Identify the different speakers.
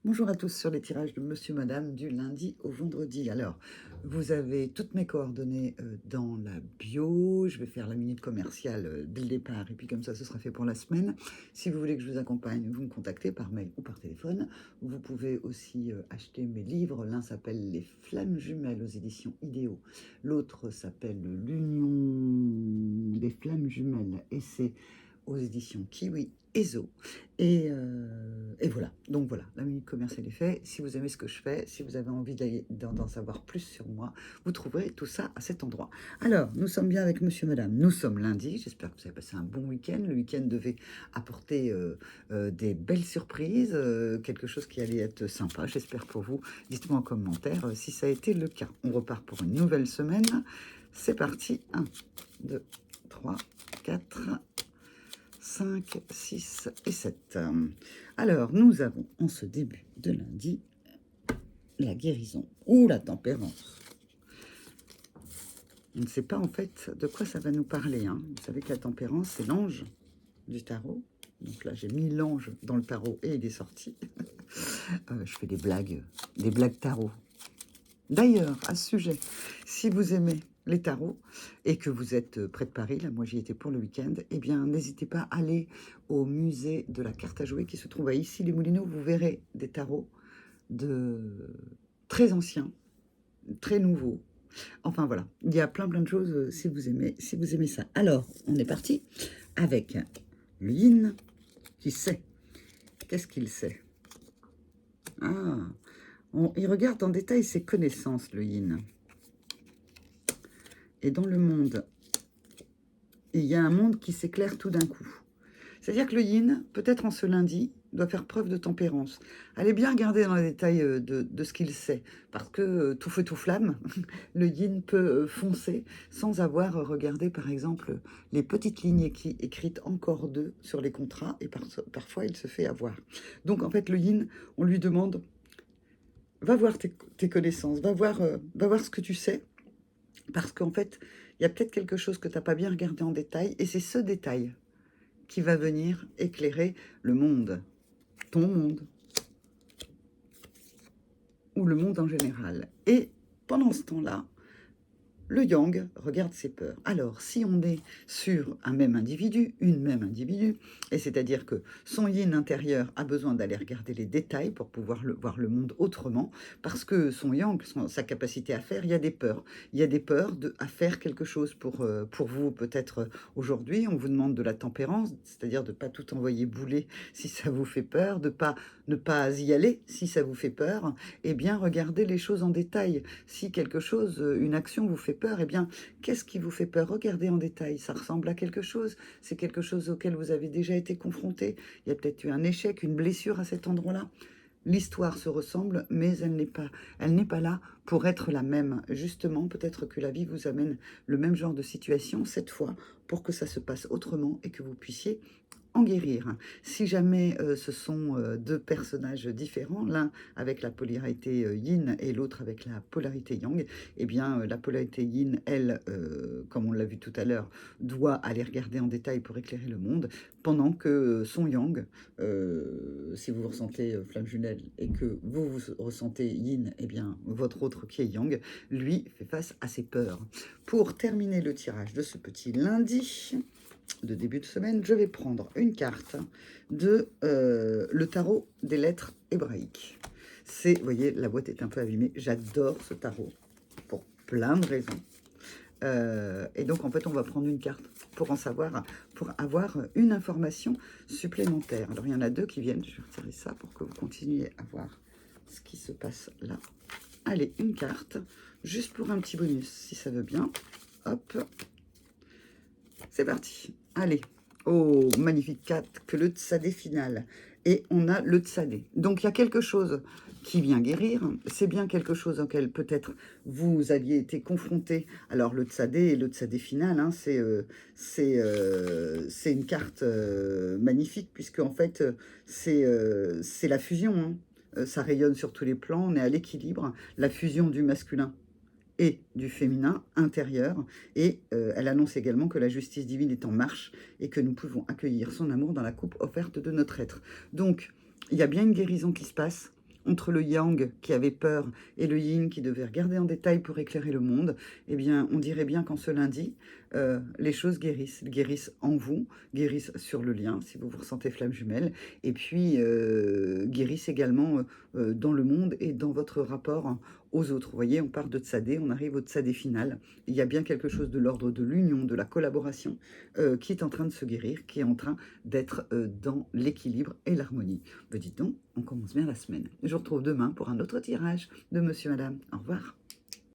Speaker 1: Bonjour à tous sur les tirages de Monsieur Madame du lundi au vendredi. Alors, vous avez toutes mes coordonnées dans la bio. Je vais faire la minute commerciale dès le départ et puis comme ça, ce sera fait pour la semaine. Si vous voulez que je vous accompagne, vous me contactez par mail ou par téléphone. Vous pouvez aussi acheter mes livres. L'un s'appelle Les Flammes Jumelles aux éditions Idéo. L'autre s'appelle L'Union des Flammes Jumelles et c'est aux éditions Kiwi et Zo. Et voilà, donc voilà, la minute commerciale est faite. Si vous aimez ce que je fais, si vous avez envie d'en savoir plus sur moi, vous trouverez tout ça à cet endroit. Alors, nous sommes bien avec Monsieur, Madame, nous sommes lundi, j'espère que vous avez passé un bon week-end. Le week-end devait apporter des belles surprises, quelque chose qui allait être sympa, j'espère pour vous. Dites-moi en commentaire si ça a été le cas. On repart pour une nouvelle semaine, c'est parti, 1, 2, 3, 4... 5, 6 et 7. Alors, nous avons en ce début de lundi la guérison ou la tempérance. On ne sait pas en fait de quoi ça va nous parler. Vous savez que la tempérance, c'est l'ange du tarot. Donc là, j'ai mis l'ange dans le tarot et il est sorti. Je fais des blagues tarot. D'ailleurs, à ce sujet, si vous aimez les tarots et que vous êtes près de Paris, là moi j'y étais pour le week-end, eh bien n'hésitez pas à aller au musée de la carte à jouer qui se trouve à Issy-les-Moulineaux. Vous verrez des tarots de très anciens, très nouveaux. Enfin voilà, il y a plein de choses si vous aimez ça. Alors, on est parti avec le yin qui sait. Qu'est-ce qu'il sait? Il regarde en détail ses connaissances, le yin. Et dans le monde, il y a un monde qui s'éclaire tout d'un coup. C'est-à-dire que le yin, peut-être en ce lundi, doit faire preuve de tempérance. Allez bien regarder dans les détails de ce qu'il sait, parce que tout feu, tout flamme, le yin peut foncer sans avoir regardé, par exemple, les petites lignes écrites encore d'eux sur les contrats, et parfois il se fait avoir. Donc en fait, le yin, on lui demande, va voir tes connaissances, va voir ce que tu sais, parce qu'en fait, il y a peut-être quelque chose que tu n'as pas bien regardé en détail, et c'est ce détail qui va venir éclairer le monde, ton monde, ou le monde en général. Et pendant ce temps-là, le yang regarde ses peurs. Alors, si on est sur un même individu, une même individu, et c'est-à-dire que son yin intérieur a besoin d'aller regarder les détails pour pouvoir voir le monde autrement, parce que son yang, sa capacité à faire, il y a des peurs. Il y a des peurs à faire quelque chose pour vous, peut-être aujourd'hui. On vous demande de la tempérance, c'est-à-dire de ne pas tout envoyer bouler si ça vous fait peur, de ne pas y aller si ça vous fait peur, et bien regardez les choses en détail. Si quelque chose, une action vous fait peur, eh bien, qu'est-ce qui vous fait peur? Regardez en détail, ça ressemble à quelque chose, c'est quelque chose auquel vous avez déjà été confronté, il y a peut-être eu un échec, une blessure à cet endroit-là. L'histoire se ressemble, mais elle n'est pas là pour être la même. Justement, peut-être que la vie vous amène le même genre de situation, cette fois, pour que ça se passe autrement et que vous puissiez en guérir. Si jamais ce sont deux personnages différents, l'un avec la polarité yin et l'autre avec la polarité yang, eh bien la polarité yin, elle, comme on l'a vu tout à l'heure, doit aller regarder en détail pour éclairer le monde, pendant que son yang, si vous ressentez flamme jumelle et que vous ressentez yin, eh bien votre autre qui est yang, lui fait face à ses peurs. Pour terminer le tirage de ce petit lundi de début de semaine, je vais prendre une carte de le tarot des lettres hébraïques. C'est, vous voyez, la boîte est un peu abîmée. J'adore ce tarot pour plein de raisons. Et donc, en fait, on va prendre une carte pour en savoir, pour avoir une information supplémentaire. Alors, il y en a deux qui viennent. Je vais retirer ça pour que vous continuiez à voir ce qui se passe là. Allez, une carte, juste pour un petit bonus, si ça veut bien. Hop. C'est parti. Allez. Oh, magnifique 4, que le tsadé final. Et on a le tsadé. Donc, il y a quelque chose qui vient guérir. C'est bien quelque chose auquel peut-être vous aviez été confronté. Alors, le tsadé et le tsadé final, c'est une carte magnifique, puisque en fait, c'est la fusion. Ça rayonne sur tous les plans. On est à l'équilibre. La fusion du masculin et du féminin intérieur, et elle annonce également que la justice divine est en marche et que nous pouvons accueillir son amour dans la coupe offerte de notre être. Donc, il y a bien une guérison qui se passe. entre le yang qui avait peur et le yin qui devait regarder en détail pour éclairer le monde, eh bien, on dirait bien qu'en ce lundi, les choses guérissent. Elles guérissent en vous, guérissent sur le lien, si vous vous ressentez flamme jumelle, et puis guérissent également dans le monde et dans votre rapport aux autres. Vous voyez, on part de Tsadé, on arrive au Tsadé final. Il y a bien quelque chose de l'ordre de l'union, de la collaboration qui est en train de se guérir, qui est en train d'être dans l'équilibre et l'harmonie. Dites donc, on commence bien la semaine. Je vous retrouve demain pour un autre tirage de Monsieur Madame. Au revoir.